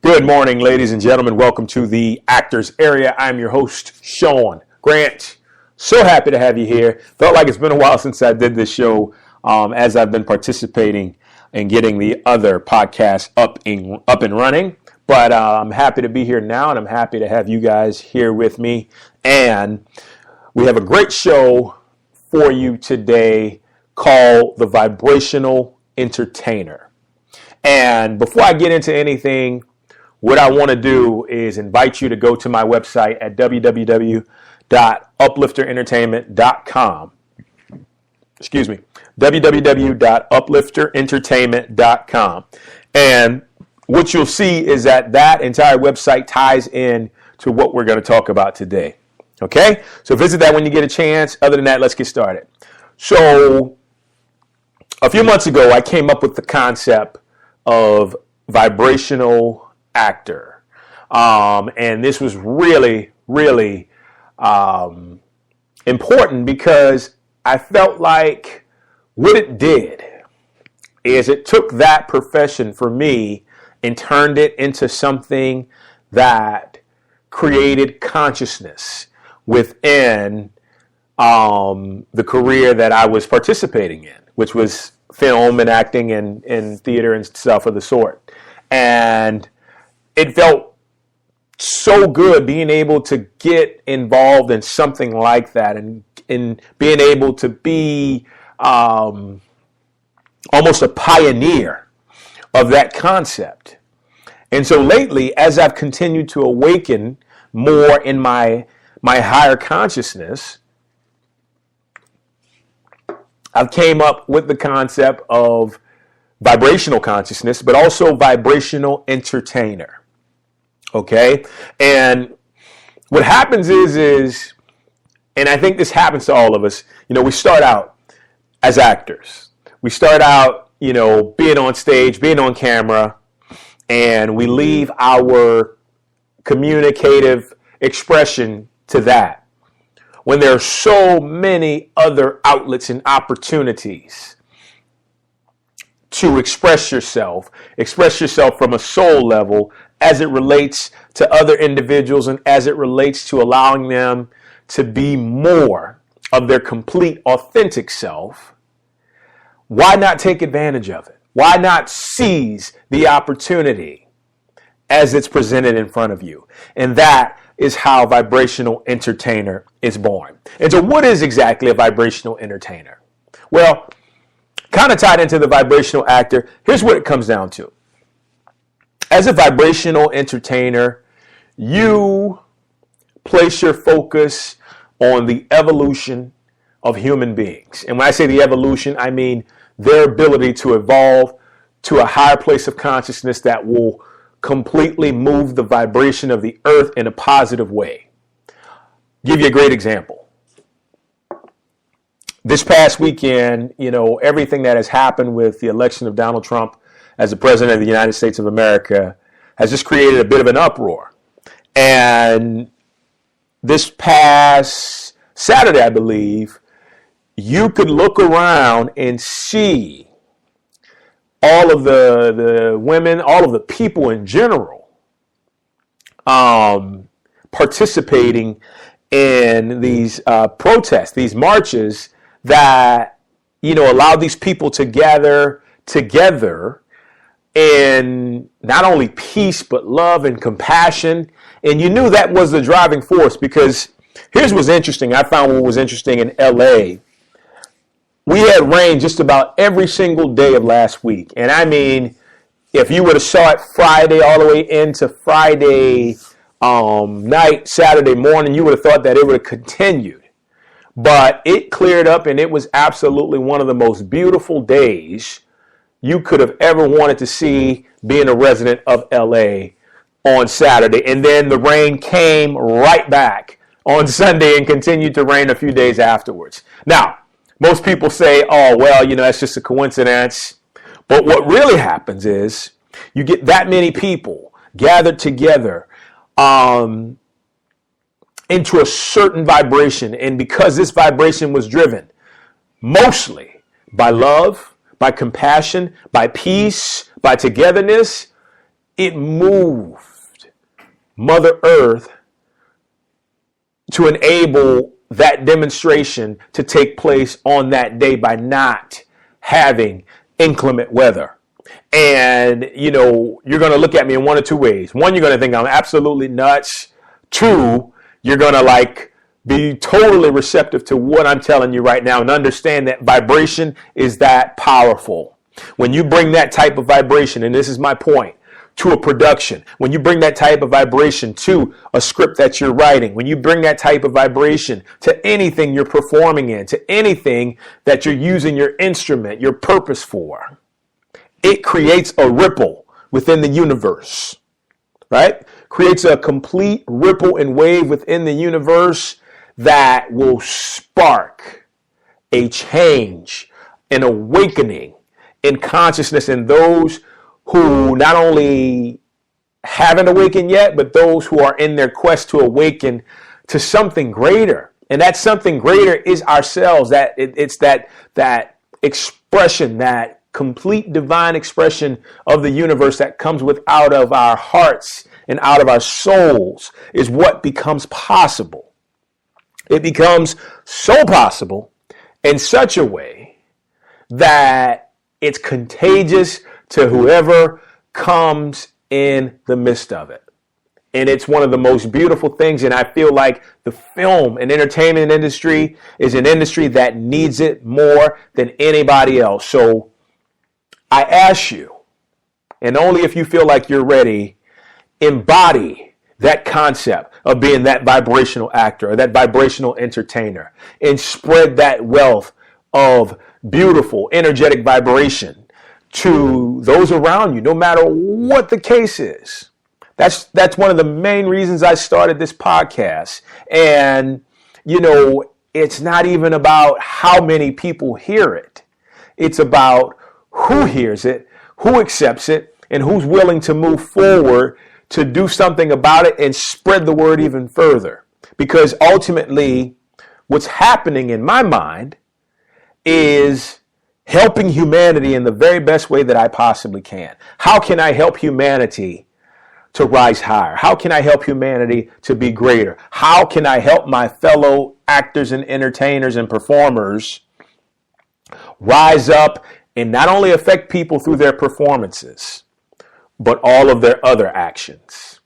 Good morning, ladies and gentlemen. Welcome to the Actors Area. I'm your host, Sean Grant. So happy to have you here. Felt like it's been a while since I did this show, as I've been participating in getting the other podcasts up and running. But I'm happy to be here now, and I'm happy to have you guys here with me. And we have a great show for you today called The Vibrational Entertainer. And before I get into anything, what I want to do is invite you to go to my website at www.uplifterentertainment.com. Excuse me, www.uplifterentertainment.com. And what you'll see is that entire website ties in to what we're going to talk about today. Okay? So visit that when you get a chance. Other than that, let's get started. So a few months ago, I came up with the concept of vibrational actor. And this was really, really important because I felt like what it did is it took that profession for me and turned it into something that created consciousness within the career that I was participating in, which was film and acting and theater and stuff of the sort. And it felt so good being able to get involved in something like that and being able to be almost a pioneer of that concept. And so lately, as I've continued to awaken more in my higher consciousness, I've came up with the concept of vibrational consciousness, but also vibrational entertainer. Okay? And what happens is, and I think this happens to all of us, we start out as actors. We start out, being on stage, being on camera, and we leave our communicative expression to that. When there are so many other outlets and opportunities to express yourself from a soul level as it relates to other individuals and as it relates to allowing them to be more of their complete, authentic self, why not take advantage of it? Why not seize the opportunity as it's presented in front of you? And that is how Vibrational Entertainer is born. And so what is exactly a vibrational entertainer? Well, kind of tied into the vibrational actor, here's what it comes down to. As a vibrational entertainer, you place your focus on the evolution of human beings. And when I say the evolution, I mean their ability to evolve to a higher place of consciousness that will completely move the vibration of the earth in a positive way. Give you a great example. This past weekend, everything that has happened with the election of Donald Trump as the president of the United States of America has just created a bit of an uproar. And this past Saturday, I believe, you could look around and see all of the women, all of the people in general, participating in these protests, these marches that, allow these people to gather together in not only peace, but love and compassion. And you knew that was the driving force because here's what's interesting. I found what was interesting in LA. We had rain just about every single day of last week. And I mean, if you would have saw it Friday all the way into Friday night, Saturday morning, you would have thought that it would have continued. But it cleared up and it was absolutely one of the most beautiful days you could have ever wanted to see being a resident of LA on Saturday. And then the rain came right back on Sunday and continued to rain a few days afterwards. Now, most people say, oh, well, that's just a coincidence. But what really happens is you get that many people gathered together into a certain vibration. And because this vibration was driven mostly by love, by compassion, by peace, by togetherness, it moved Mother Earth to enable that demonstration to take place on that day by not having inclement weather. And, you know, you're going to look at me in one of two ways. One, you're going to think I'm absolutely nuts. Two, you're going to be totally receptive to what I'm telling you right now and understand that vibration is that powerful. When you bring that type of vibration, and this is my point, to a production, when you bring that type of vibration to a script that you're writing, when you bring that type of vibration to anything you're performing in, to anything that you're using your instrument, your purpose for, it creates a ripple within the universe, right? Creates a complete ripple and wave within the universe that will spark a change, an awakening in consciousness in those who not only haven't awakened yet, but those who are in their quest to awaken to something greater. And that something greater is ourselves. It's that expression, that complete divine expression of the universe that comes out of our hearts and out of our souls is what becomes possible. It becomes so possible in such a way that it's contagious to whoever comes in the midst of it. And it's one of the most beautiful things. And I feel like the film and entertainment industry is an industry that needs it more than anybody else. So I ask you, and only if you feel like you're ready, embody that concept of being that vibrational actor or that vibrational entertainer and spread that wealth of beautiful, energetic vibration to those around you, no matter what the case is. That's one of the main reasons I started this podcast. And, you know, it's not even about how many people hear it. It's about who hears it, who accepts it, and who's willing to move forward to do something about it and spread the word even further. Because ultimately, what's happening in my mind is helping humanity in the very best way that I possibly can. How can I help humanity to rise higher? How can I help humanity to be greater? How can I help my fellow actors and entertainers and performers rise up and not only affect people through their performances, but all of their other actions?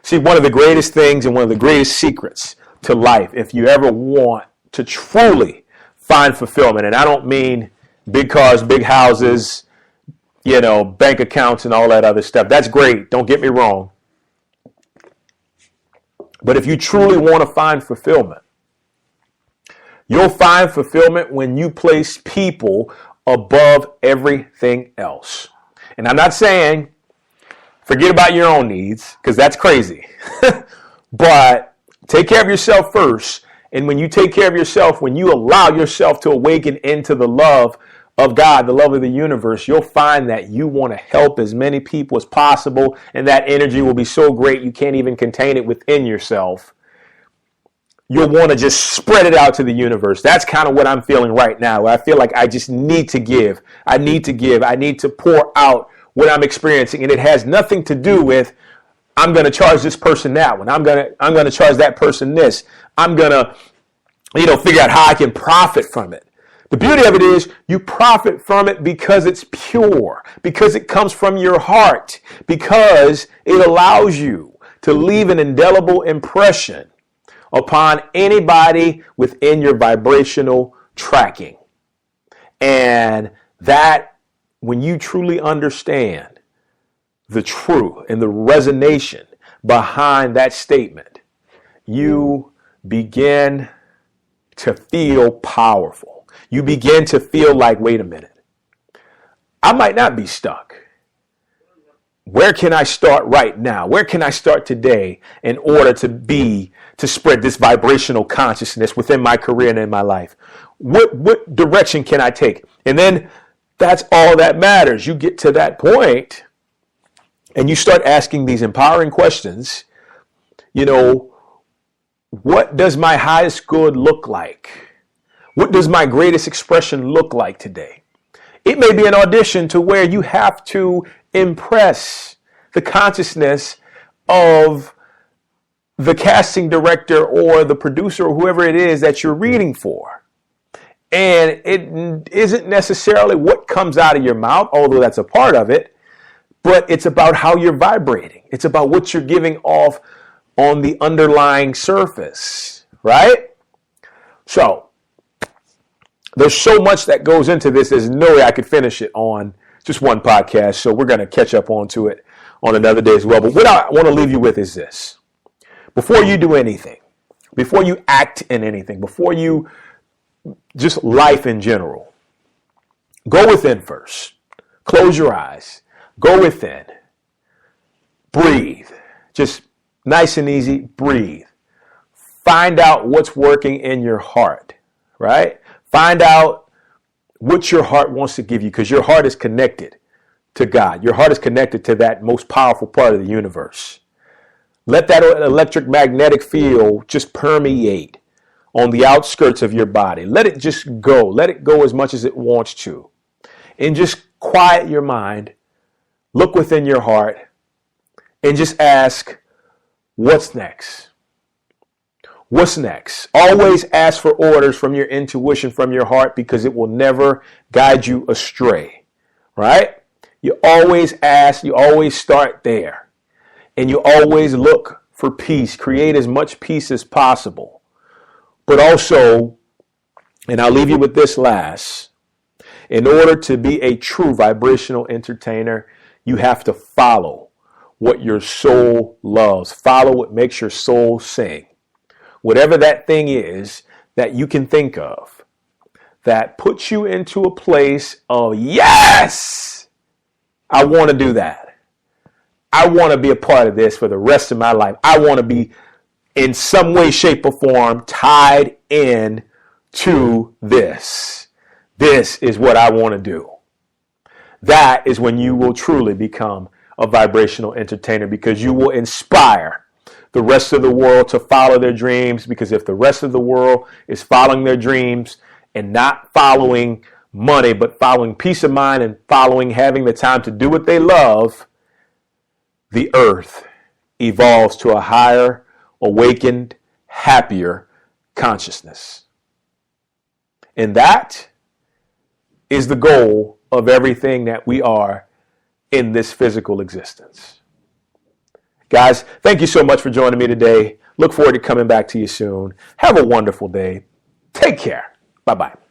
See, one of the greatest things and one of the greatest secrets to life, if you ever want to truly find fulfillment, and I don't mean big cars, big houses, you know, bank accounts and all that other stuff. That's great. Don't get me wrong. But if you truly want to find fulfillment, you'll find fulfillment when you place people above everything else. And I'm not saying forget about your own needs, because that's crazy. But take care of yourself first. And when you take care of yourself, when you allow yourself to awaken into the love of God, the love of the universe, you'll find that you want to help as many people as possible. And that energy will be so great you can't even contain it within yourself. You'll want to just spread it out to the universe. That's kind of what I'm feeling right now. I feel like I just need to give. I need to pour out what I'm experiencing. And it has nothing to do with I'm going to charge this person that one. I'm going to charge that person this. I'm going to, figure out how I can profit from it. The beauty of it is you profit from it because it's pure, because it comes from your heart, because it allows you to leave an indelible impression upon anybody within your vibrational tracking. And that, when you truly understand the truth and the resonation behind that statement, you begin to feel powerful. You begin to feel like, wait a minute, I might not be stuck. Where can I start right now? Where can I start today in order to spread this vibrational consciousness within my career and in my life? What direction can I take? And then that's all that matters. You get to that point and you start asking these empowering questions. What does my highest good look like? What does my greatest expression look like today? It may be an audition to where you have to impress the consciousness of the casting director or the producer or whoever it is that you're reading for. And it isn't necessarily what comes out of your mouth, although that's a part of it, but it's about how you're vibrating. It's about what you're giving off on the underlying surface, right? So there's so much that goes into this. There's no way I could finish it on just one podcast. So we're going to catch up onto it on another day as well. But what I want to leave you with is this. Before you do anything, before you act in anything, before you just life in general, go within first. Close your eyes. Go within. Breathe. Just nice and easy. Breathe. Find out what's working in your heart, right? Find out what your heart wants to give you, because your heart is connected to God. Your heart is connected to that most powerful part of the universe. Let that electromagnetic field just permeate on the outskirts of your body. Let it just go. Let it go as much as it wants to. And just quiet your mind. Look within your heart and just ask, what's next? What's next? Always ask for orders from your intuition, from your heart, because it will never guide you astray, right? You always ask, you always start there. And you always look for peace. Create as much peace as possible. But also, and I'll leave you with this last, in order to be a true vibrational entertainer, you have to follow what your soul loves. Follow what makes your soul sing. Whatever that thing is that you can think of that puts you into a place of, yes, I want to do that. I want to be a part of this for the rest of my life. I want to be in some way, shape, or form tied in to this. This is what I want to do. That is when you will truly become a vibrational entertainer, because you will inspire the rest of the world to follow their dreams. Because if the rest of the world is following their dreams and not following money, but following peace of mind and following having the time to do what they love, the earth evolves to a higher, awakened, happier consciousness. And that is the goal of everything that we are in this physical existence. Guys, thank you so much for joining me today. Look forward to coming back to you soon. Have a wonderful day. Take care. Bye-bye.